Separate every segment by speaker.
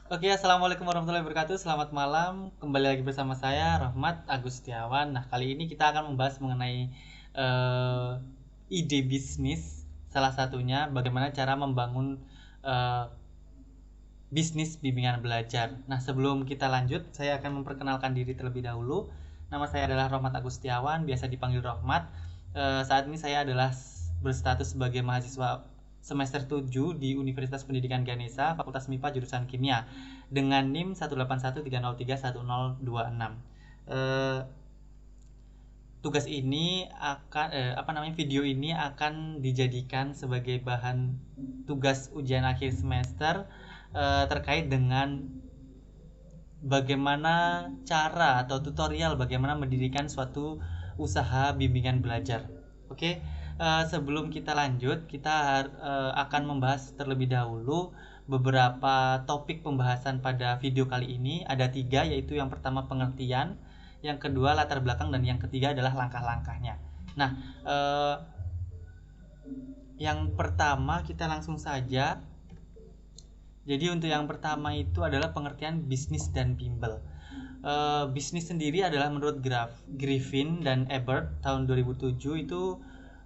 Speaker 1: Oke, assalamualaikum warahmatullahi wabarakatuh. Selamat malam. Kembali lagi bersama saya, Rahmat Agustiawan. Nah, kali ini kita akan membahas mengenai eh, ide bisnis. Salah satunya, bagaimana cara membangun eh, bisnis bimbingan belajar. Nah, sebelum kita lanjut, saya akan memperkenalkan diri terlebih dahulu. Nama saya adalah Rahmat Agustiawan, biasa dipanggil Rahmat. Saat ini saya adalah berstatus sebagai mahasiswa semester 7 di Universitas Pendidikan Ganesha, Fakultas MIPA jurusan Kimia dengan NIM 18130311026. Eh, Tugas ini akan video ini akan dijadikan sebagai bahan tugas ujian akhir semester terkait dengan bagaimana cara atau tutorial bagaimana mendirikan suatu usaha bimbingan belajar. Oke, sebelum kita lanjut, kita akan membahas terlebih dahulu beberapa topik pembahasan pada video kali ini. Ada 3, yaitu yang pertama pengertian, yang kedua latar belakang, dan yang ketiga adalah langkah-langkahnya. Nah, yang pertama kita langsung saja. Jadi untuk yang pertama itu adalah pengertian bisnis dan bimbel. Bisnis sendiri adalah menurut Griffin dan Ebert tahun 2007 itu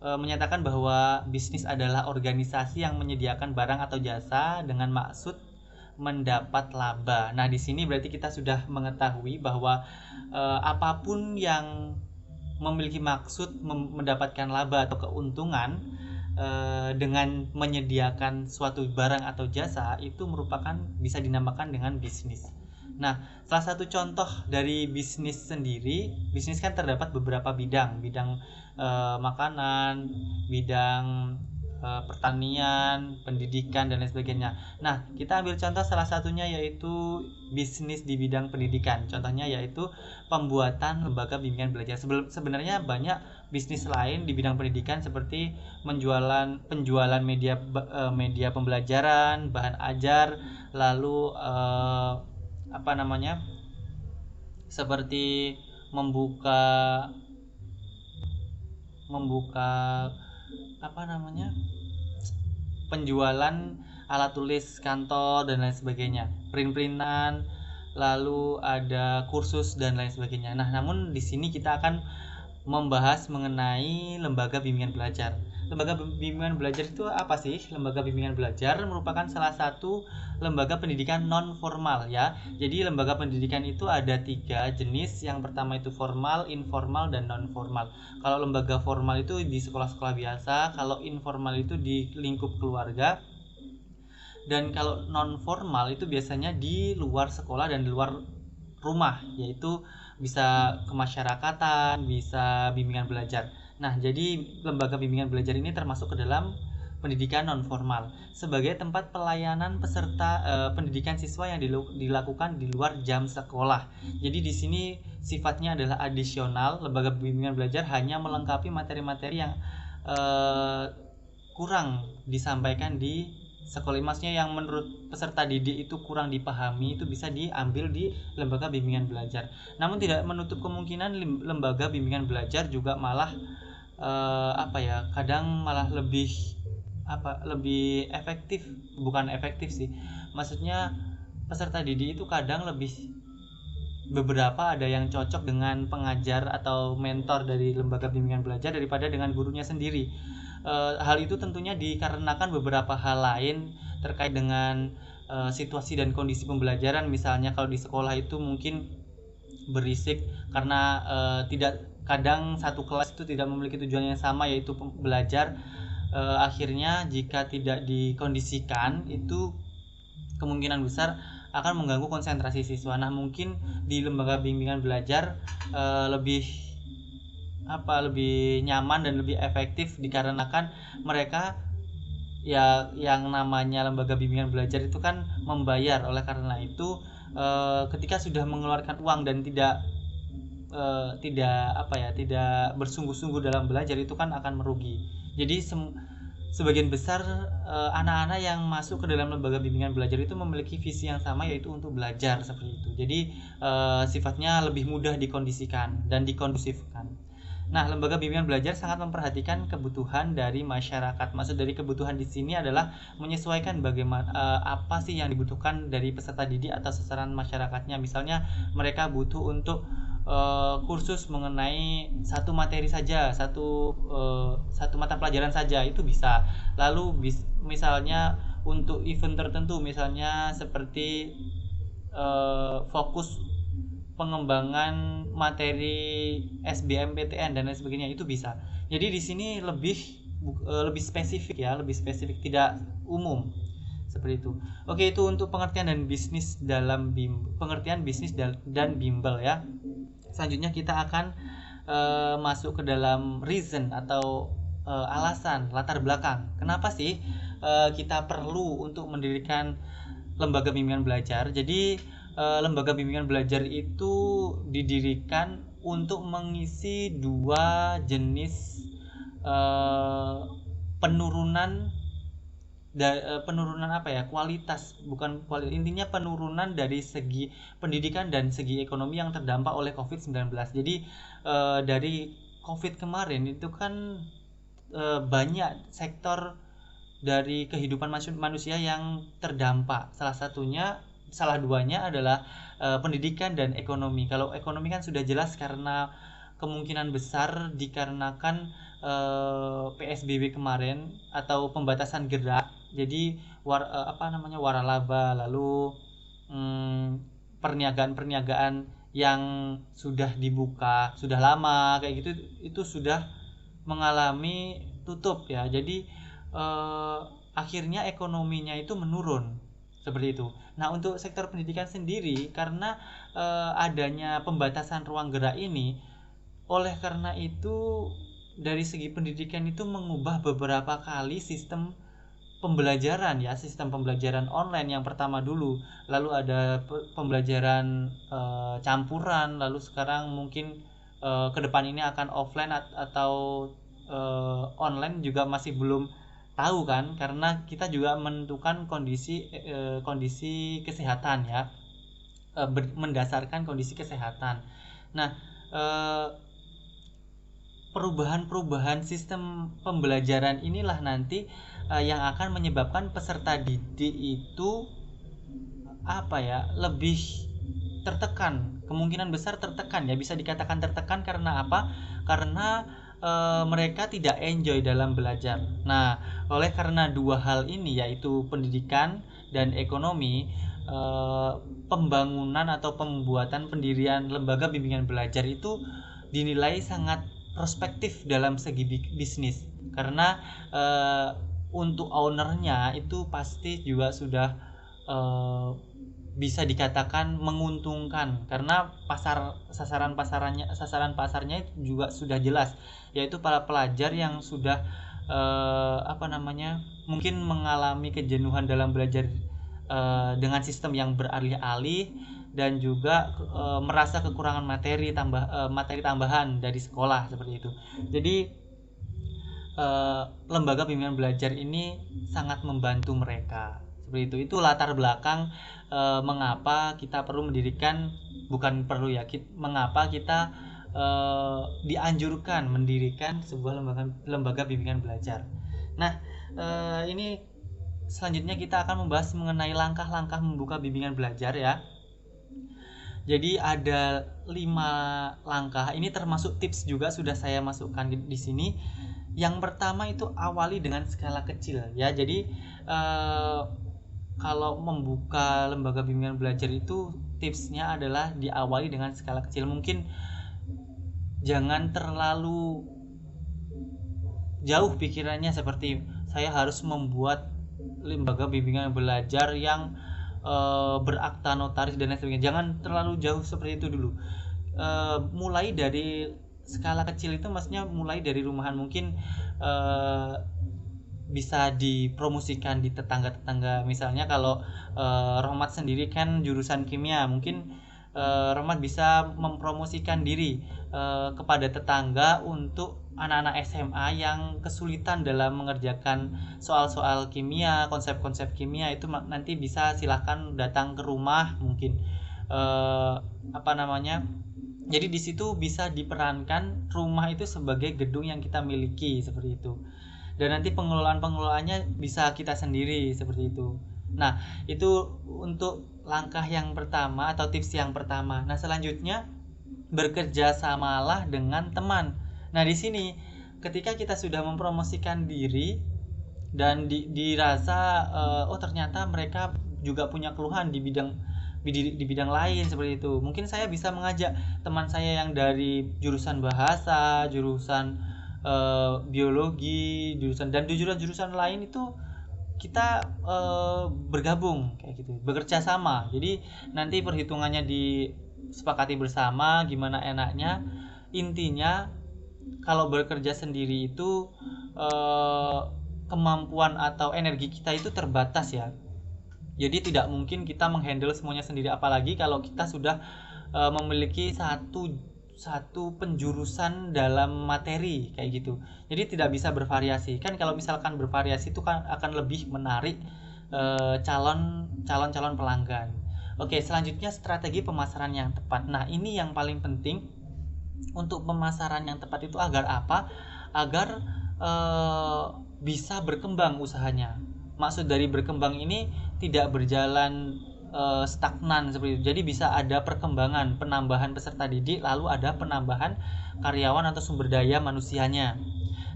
Speaker 1: menyatakan bahwa bisnis adalah organisasi yang menyediakan barang atau jasa dengan maksud mendapat laba. Nah, di sini berarti kita sudah mengetahui bahwa apapun yang memiliki maksud mendapatkan laba atau keuntungan dengan menyediakan suatu barang atau jasa itu merupakan bisa dinamakan dengan bisnis. Nah, salah satu contoh dari bisnis sendiri, bisnis kan terdapat beberapa bidang, makanan, bidang pertanian, pendidikan, dan lain sebagainya. Nah, kita ambil contoh salah satunya yaitu bisnis di bidang pendidikan. Contohnya yaitu pembuatan lembaga bimbingan belajar. Sebenarnya banyak bisnis lain di bidang pendidikan seperti penjualan media pembelajaran, bahan ajar, lalu seperti membuka membuka penjualan alat tulis kantor dan lain sebagainya, print-printan, lalu ada kursus dan lain sebagainya. Nah, namun di sini kita akan membahas mengenai lembaga bimbingan belajar. Lembaga bimbingan belajar itu apa sih? Lembaga bimbingan belajar merupakan salah satu lembaga pendidikan non formal ya. Jadi lembaga pendidikan itu ada 3 jenis. Yang pertama itu formal, informal, dan non formal. Kalau lembaga formal itu di sekolah-sekolah biasa, kalau informal itu di lingkup keluarga, dan kalau non formal itu biasanya di luar sekolah dan di luar rumah, yaitu bisa kemasyarakatan, bisa bimbingan belajar. Nah, jadi lembaga bimbingan belajar ini termasuk ke dalam pendidikan non formal sebagai tempat pelayanan peserta pendidikan siswa yang dilakukan di luar jam sekolah. Jadi di sini sifatnya adalah adisional. Lembaga bimbingan belajar hanya melengkapi materi-materi yang kurang disampaikan di sekolah. Maksudnya yang menurut peserta didik itu kurang dipahami itu bisa diambil di lembaga bimbingan belajar. Namun tidak menutup kemungkinan lembaga bimbingan belajar juga malah kadang malah lebih efektif. Bukan efektif sih, maksudnya peserta didik itu kadang beberapa ada yang cocok dengan pengajar atau mentor dari lembaga bimbingan belajar daripada dengan gurunya sendiri. Hal itu tentunya dikarenakan beberapa hal lain terkait dengan situasi dan kondisi pembelajaran. Misalnya kalau di sekolah itu mungkin berisik karena tidak kadang satu kelas itu tidak memiliki tujuan yang sama, yaitu belajar. Akhirnya jika tidak dikondisikan itu kemungkinan besar akan mengganggu konsentrasi siswa. Nah, mungkin di lembaga bimbingan belajar lebih nyaman dan lebih efektif dikarenakan mereka ya yang namanya lembaga bimbingan belajar itu kan membayar. Oleh karena itu ketika sudah mengeluarkan uang dan tidak bersungguh-sungguh dalam belajar itu kan akan merugi. Jadi sebagian besar anak-anak yang masuk ke dalam lembaga bimbingan belajar itu memiliki visi yang sama, yaitu untuk belajar seperti itu. Jadi sifatnya lebih mudah dikondisikan dan dikondusifkan. Nah, lembaga bimbingan belajar sangat memperhatikan kebutuhan dari masyarakat. Maksud dari kebutuhan di sini adalah menyesuaikan bagaimana apa sih yang dibutuhkan dari peserta didik atau sasaran masyarakatnya. Misalnya mereka butuh untuk kursus mengenai satu materi saja, satu mata pelajaran saja, itu bisa. Lalu misalnya untuk event tertentu, misalnya seperti fokus pengembangan materi SBMPTN dan lain sebagainya, itu bisa. Jadi di sini lebih spesifik ya, lebih spesifik, tidak umum seperti itu. Oke, itu untuk pengertian dan bisnis dalam pengertian bisnis dan bimbel ya. Selanjutnya kita akan masuk ke dalam reason atau alasan, latar belakang. Kenapa sih kita perlu untuk mendirikan lembaga bimbingan belajar? Jadi lembaga bimbingan belajar itu didirikan untuk mengisi dua jenis penurunan apa ya, kualitas, bukan kualitas, intinya penurunan dari segi pendidikan dan segi ekonomi yang terdampak oleh COVID-19. Jadi dari COVID kemarin itu kan banyak sektor dari kehidupan manusia yang terdampak. Salah duanya adalah pendidikan dan ekonomi. Kalau ekonomi kan sudah jelas karena kemungkinan besar dikarenakan PSBB kemarin atau pembatasan gerak. Jadi waralaba, lalu perniagaan yang sudah dibuka sudah lama kayak gitu, itu sudah mengalami tutup ya. Jadi akhirnya ekonominya itu menurun seperti itu. Nah, untuk sektor pendidikan sendiri, karena adanya pembatasan ruang gerak ini, oleh karena itu dari segi pendidikan itu mengubah beberapa kali sistem pembelajaran ya, sistem pembelajaran online yang pertama dulu, lalu ada pembelajaran campuran, lalu sekarang mungkin ke depan ini akan offline atau online juga masih belum tahu kan, karena kita juga menentukan kondisi kesehatan ya, mendasarkan kondisi kesehatan. Nah, perubahan sistem pembelajaran inilah nanti yang akan menyebabkan peserta didik itu lebih tertekan, kemungkinan besar tertekan ya, bisa dikatakan tertekan. Karena apa? Karena mereka tidak enjoy dalam belajar. Nah, oleh karena dua hal ini, yaitu pendidikan dan ekonomi, pembangunan atau pembuatan pendirian lembaga bimbingan belajar itu dinilai sangat prospektif dalam segi bisnis. Karena untuk ownernya itu pasti juga sudah bisa dikatakan menguntungkan, karena sasaran pasarnya juga sudah jelas, yaitu para pelajar yang sudah mungkin mengalami kejenuhan dalam belajar dengan sistem yang beralih-alih, dan juga merasa kekurangan materi tambahan dari sekolah seperti itu. Jadi lembaga bimbingan belajar ini sangat membantu mereka seperti itu. Itu latar belakang mengapa kita perlu mendirikan, mengapa kita dianjurkan mendirikan sebuah lembaga bimbingan belajar. Nah, ini selanjutnya kita akan membahas mengenai langkah-langkah membuka bimbingan belajar ya. Jadi ada 5 langkah. Ini termasuk tips juga sudah saya masukkan di sini. Yang pertama itu awali dengan skala kecil ya. Jadi kalau membuka lembaga bimbingan belajar itu tipsnya adalah diawali dengan skala kecil. Mungkin jangan terlalu jauh pikirannya seperti saya harus membuat lembaga bimbingan belajar yang berakta notaris dan lain sebagainya. Jangan terlalu jauh seperti itu dulu. Mulai dari skala kecil itu maksudnya mulai dari rumahan. Mungkin bisa dipromosikan di tetangga-tetangga. Misalnya kalau Rohmat sendiri kan jurusan kimia, mungkin Rohmat bisa mempromosikan diri kepada tetangga untuk anak-anak SMA yang kesulitan dalam mengerjakan soal-soal kimia, konsep-konsep kimia. Itu nanti bisa silahkan datang ke rumah, mungkin Jadi di situ bisa diperankan rumah itu sebagai gedung yang kita miliki seperti itu. Dan nanti pengelolaannya bisa kita sendiri seperti itu. Nah, itu untuk langkah yang pertama atau tips yang pertama. Nah, selanjutnya bekerja samalah dengan teman. Nah, di sini ketika kita sudah mempromosikan diri dan dirasa oh ternyata mereka juga punya keluhan di bidang lain seperti itu. Mungkin saya bisa mengajak teman saya yang dari jurusan bahasa, jurusan biologi, dan jurusan lain itu kita bergabung kayak gitu, bekerja sama. Jadi nanti perhitungannya disepakati bersama gimana enaknya. Intinya kalau bekerja sendiri itu eh, kemampuan atau energi kita itu terbatas ya. Jadi tidak mungkin kita menghandle semuanya sendiri, apalagi kalau kita sudah memiliki satu penjurusan dalam materi kayak gitu. Jadi tidak bisa bervariasi. Kan kalau misalkan bervariasi itu kan akan lebih menarik calon pelanggan. Oke, selanjutnya strategi pemasaran yang tepat. Nah, ini yang paling penting untuk pemasaran yang tepat itu agar apa? Agar eh, bisa berkembang usahanya. Maksud dari berkembang ini tidak berjalan stagnan seperti itu. Jadi bisa ada perkembangan, penambahan peserta didik, lalu ada penambahan karyawan atau sumber daya manusianya.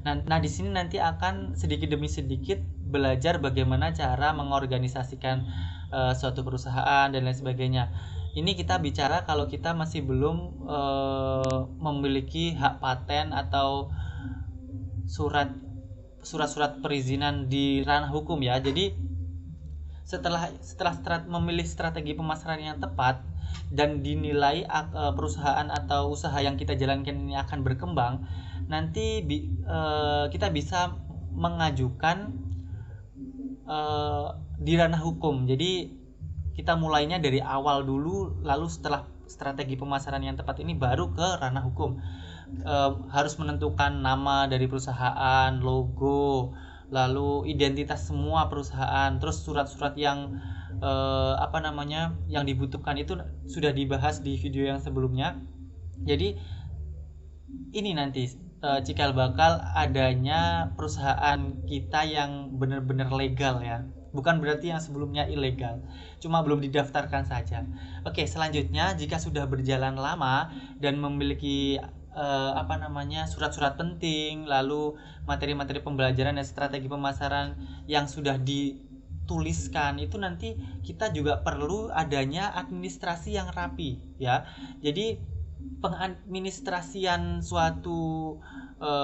Speaker 1: Nah, di sini nanti akan sedikit demi sedikit belajar bagaimana cara mengorganisasikan suatu perusahaan dan lain sebagainya. Ini kita bicara kalau kita masih belum memiliki hak paten atau surat-surat perizinan di ranah hukum ya. Jadi setelah memilih strategi pemasaran yang tepat dan dinilai perusahaan atau usaha yang kita jalankan ini akan berkembang, nanti kita bisa mengajukan di ranah hukum. Jadi kita mulainya dari awal dulu, lalu setelah strategi pemasaran yang tepat ini baru ke ranah hukum. Harus menentukan nama dari perusahaan, logo, lalu identitas semua perusahaan, terus surat-surat yang yang dibutuhkan itu sudah dibahas di video yang sebelumnya. Jadi ini nanti cikal bakal adanya perusahaan kita yang benar-benar legal ya, bukan berarti yang sebelumnya ilegal, cuma belum didaftarkan saja. Oke, selanjutnya jika sudah berjalan lama dan memiliki surat-surat penting, lalu materi-materi pembelajaran dan strategi pemasaran yang sudah dituliskan, itu nanti kita juga perlu adanya administrasi yang rapi ya. Jadi pengadministrasian suatu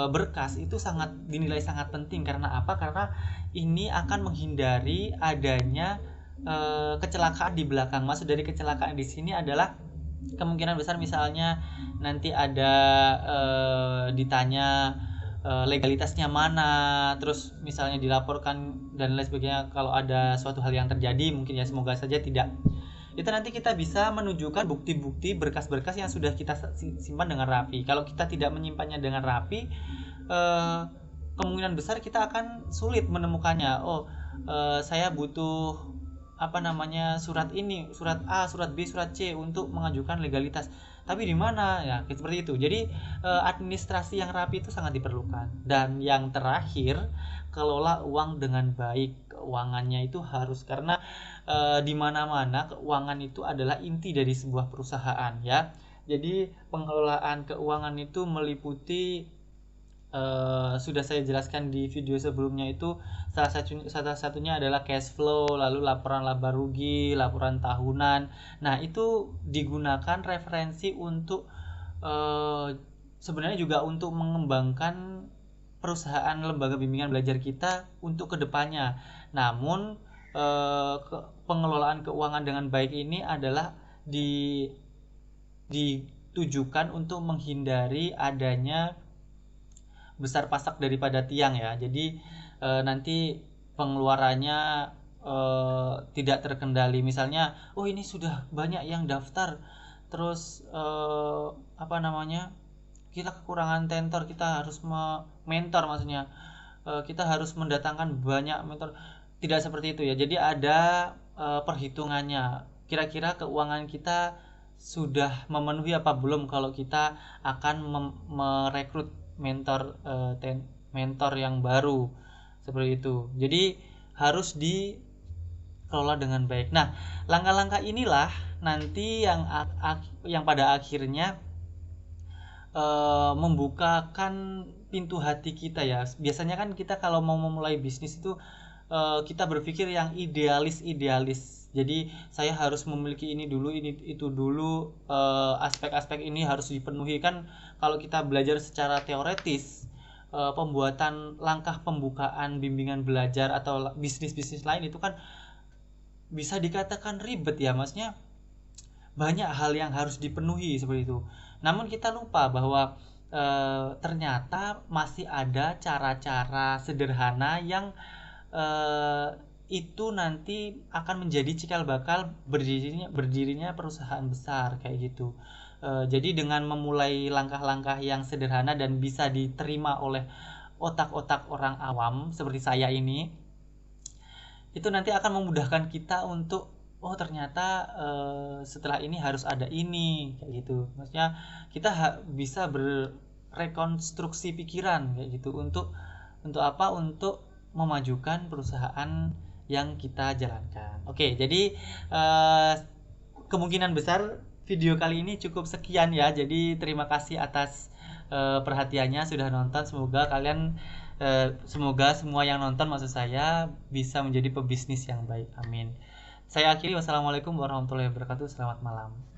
Speaker 1: berkas itu dinilai sangat penting. Karena apa? Karena ini akan menghindari adanya kecelakaan di belakang. Maksud dari kecelakaan di sini adalah kemungkinan besar misalnya nanti ada ditanya legalitasnya mana, terus misalnya dilaporkan dan lain sebagainya kalau ada suatu hal yang terjadi, mungkin ya semoga saja tidak. Itu nanti kita bisa menunjukkan bukti-bukti berkas-berkas yang sudah kita simpan dengan rapi. Kalau kita tidak menyimpannya dengan rapi, kemungkinan besar kita akan sulit menemukannya. Saya butuh surat ini, surat A, surat B, surat C untuk mengajukan legalitas. Tapi di mana ya, seperti itu. Jadi administrasi yang rapi itu sangat diperlukan. Dan yang terakhir, kelola uang dengan baik. Keuangannya itu harus, karena di mana-mana keuangan itu adalah inti dari sebuah perusahaan ya. Jadi pengelolaan keuangan itu meliputi sudah saya jelaskan di video sebelumnya, itu salah satunya adalah cash flow, lalu laporan laba rugi, laporan tahunan. Nah, itu digunakan referensi untuk sebenarnya juga untuk mengembangkan perusahaan lembaga bimbingan belajar kita untuk kedepannya. Namun pengelolaan keuangan dengan baik ini adalah ditujukan untuk menghindari adanya besar pasak daripada tiang ya. Jadi nanti pengeluarannya tidak terkendali. Misalnya, oh ini sudah banyak yang daftar, terus kita kekurangan tentor, kita harus mentor, maksudnya kita harus mendatangkan banyak mentor. Tidak seperti itu ya. Jadi ada perhitungannya. Kira-kira keuangan kita sudah memenuhi apa belum kalau kita akan merekrut mentor yang baru seperti itu. Jadi harus dikelola dengan baik. Nah, langkah-langkah inilah nanti yang pada akhirnya membukakan pintu hati kita ya. Biasanya kan kita kalau mau memulai bisnis itu kita berpikir yang idealis. Jadi saya harus memiliki ini dulu, ini itu dulu, aspek-aspek ini harus dipenuhi. Kan kalau kita belajar secara teoretis, pembuatan langkah pembukaan bimbingan belajar atau bisnis-bisnis lain itu kan bisa dikatakan ribet ya, maksudnya banyak hal yang harus dipenuhi seperti itu. Namun kita lupa bahwa ternyata masih ada cara-cara sederhana yang itu nanti akan menjadi cikal bakal berdirinya perusahaan besar kayak gitu. Jadi dengan memulai langkah-langkah yang sederhana dan bisa diterima oleh otak-otak orang awam seperti saya ini, itu nanti akan memudahkan kita untuk oh ternyata setelah ini harus ada ini kayak gitu. Maksudnya kita bisa berrekonstruksi pikiran kayak gitu untuk apa? Untuk memajukan perusahaan yang kita jalankan. Oke, jadi kemungkinan besar video kali ini cukup sekian ya. Jadi terima kasih atas perhatiannya sudah nonton. Semoga semua yang nonton maksud saya bisa menjadi pebisnis yang baik. Amin. Saya akhiri, wassalamualaikum warahmatullahi wabarakatuh. Selamat malam.